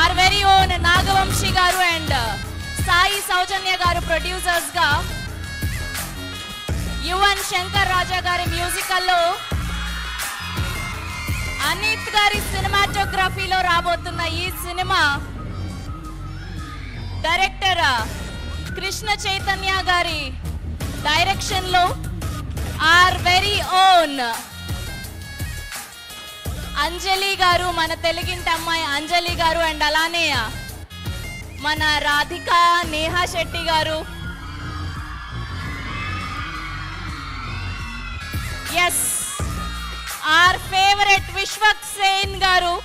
Are very own Nagavamsi గారు and Sai సౌజన్య గారు producers గా యువన్ శంకర్ రాజా గారి మ్యూజికల్లో అనిత్ గారి సినిమాటోగ్రఫీలో రాబోతున్న ఈ సినిమా డైరెక్టర్ కృష్ణ చైతన్య గారి డైరెక్షన్ లో ఆర్ వెరీ ఓన్ అంజలి గారు, మన తెలుగింటి అమ్మాయి అంజలి గారు అండ్ అలానే మన రాధిక నేహా శెట్టి గారు, ఎస్ ఆర్ ఫేవరెట్ విశ్వక్ సేన్ గారు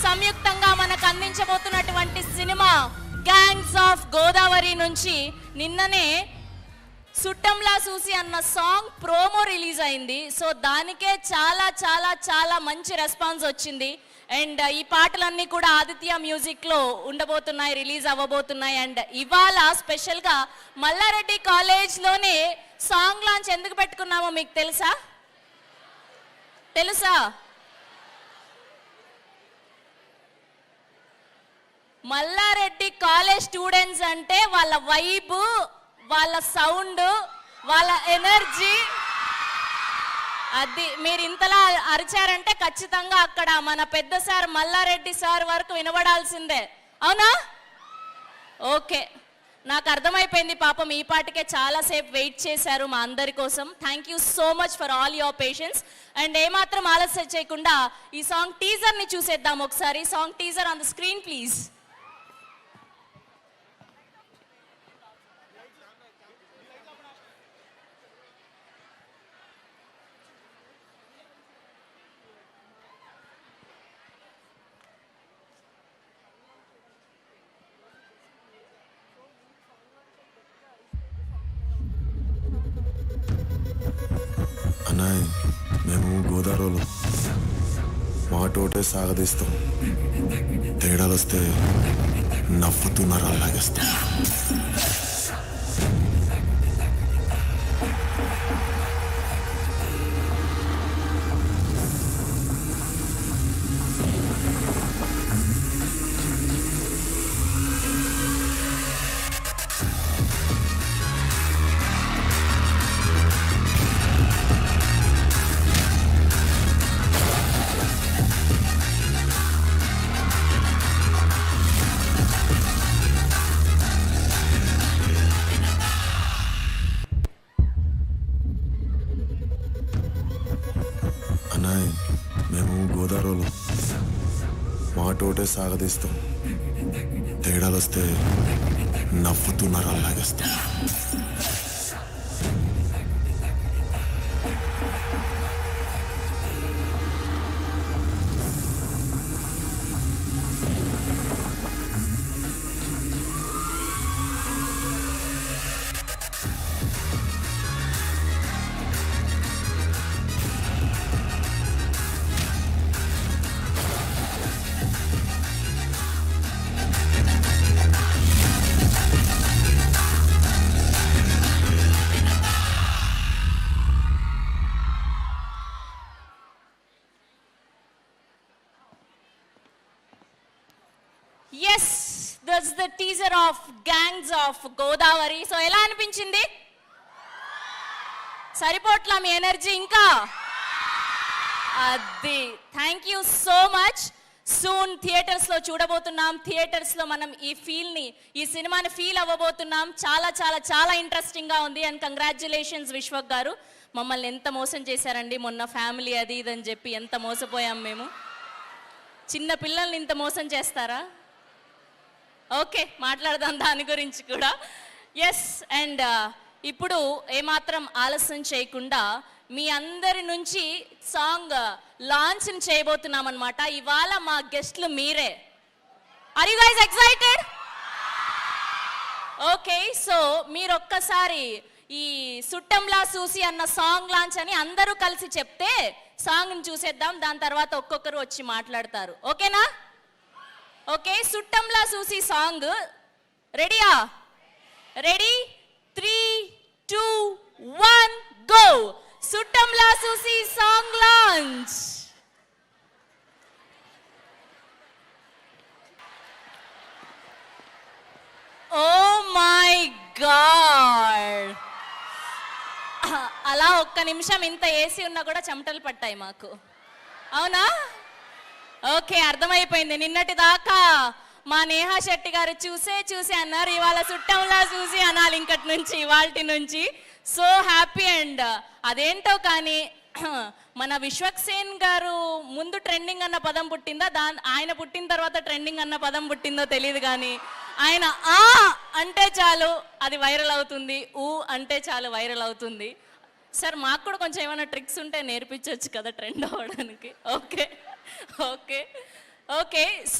సంయుక్తంగా మనకు అందించబోతున్నటువంటి సినిమా గ్యాంగ్స్ ఆఫ్ గోదావరి నుంచి నిన్ననే సుట్టంలా చూసి అన్న సాంగ్ ప్రోమో రిలీజ్ అయింది. సో దానికే చాలా చాలా చాలా మంచి రెస్పాన్స్ వచ్చింది. అండ్ ఈ పాటలన్నీ కూడా ఆదిత్య మ్యూజిక్లో ఉండబోతున్నాయి, రిలీజ్ అవ్వబోతున్నాయి. అండ్ ఇవాళ స్పెషల్గా మల్లారెడ్డి కాలేజ్లోనే సాంగ్ లాంచ్ ఎందుకు పెట్టుకున్నామో మీకు తెలుసా? మల్లారెడ్డి కాలేజ్ స్టూడెంట్స్ అంటే వాళ్ళ వైబ్, వాళ్ళ సౌండ్, వాళ్ళ ఎనర్జీ, అది మీరు ఇంతలా అరిచారంటే ఖచ్చితంగా అక్కడ మన పెద్ద సార్ మల్లారెడ్డి సార్ వరకు వినబడాల్సిందే, అవునా? ఓకే, నాకు అర్థమైపోయింది. పాపం ఈ పాటికే చాలాసేపు వెయిట్ చేశారు మా అందరి కోసం. Thank you so much for all your patience. And ఏమాత్రం ఆలస్యం చేయకుండా ఈ సాంగ్ టీజర్ని చూసేద్దాం ఒకసారి. Song teaser on the screen please. అన్నాయ్, మేము గోదావరిలో మాటోటే సాగదీస్తాం, తేడాలు వస్తే నవ్వుతూ నరాలు లాగేస్తాం. అన్నాయ్, మేము గోదావరిలో మాటోటే సాగదీస్తాం, తేడాలు వస్తే నవ్వుతూ నరాలు లాగేస్తాం. Yes, that's the teaser of Gangs of Godavari. So ఎలా అనిపించింది? సరిపోట్లా మీ ఎనర్జీ ఇంకా? అది thank you so much. Soon థియేటర్స్లో చూడబోతున్నాం. థియేటర్స్లో మనం ఈ సినిమాని ఫీల్ అవ్వబోతున్నాం. చాలా చాలా చాలా ఇంట్రెస్టింగ్గా ఉంది. అండ్ కంగ్రాచ్యులేషన్స్ విశ్వక్ గారు, మమ్మల్ని ఎంత మోసం చేశారండి మొన్న ఫ్యామిలీ అది ఇదని చెప్పి. ఎంత మోసపోయాం మేము. చిన్న పిల్లల్ని ఇంత మోసం చేస్తారా? ఓకే, మాట్లాడదాం దాని గురించి కూడా. ఎస్, అండ్ ఇప్పుడు ఏమాత్రం ఆలస్యం చేయకుండా మీ అందరి నుంచి సాంగ్ లాంచ్ని చేయబోతున్నాం అనమాట. ఇవాళ మా గెస్ట్లు మీరే. Are you guys excited? Okay, so మీరు ఒక్కసారి ఈ సుట్టంలా చూసి అన్న సాంగ్ లాంచ్ అని అందరూ కలిసి చెప్తే సాంగ్ని చూసేద్దాం. దాని తర్వాత ఒక్కొక్కరు వచ్చి మాట్లాడతారు. ఓకేనా? ఓకే, సుట్టంలా చూసి సాంగ్ రెడీయా? రెడీ? 3, 2, 1 గో. సుట్టంలా చూసి సాంగ్ లాంచ్. ఒక్క నిమిషం ఇంత ఏసీ ఉన్నా కూడా చెమటలు పట్టాయి మాకు. అవునా? ఓకే, అర్థమైపోయింది. నిన్నటి దాకా మా నేహా శెట్టి గారు చూసి అన్నారు, ఇవాళ చుట్టంలా చూసి అనాలి ఇంకటి నుంచి, ఇవాల్టి నుంచి. So happy. అండ్ అదేంటో కానీ మన విశ్వక్సేన్ గారు ముందు ట్రెండింగ్ అన్న పదం పుట్టిందా, ఆయన పుట్టిన తర్వాత ట్రెండింగ్ అన్న పదం పుట్టిందో తెలియదు, కానీ ఆయన ఆ అంటే చాలు అది వైరల్ అవుతుంది, ఊ అంటే చాలు వైరల్ అవుతుంది. సార్ మాకు కూడా కొంచెం ఏమైనా ట్రిక్స్ ఉంటే నేర్పించవచ్చు కదా ట్రెండ్ అవ్వడానికి. Okay okay okay.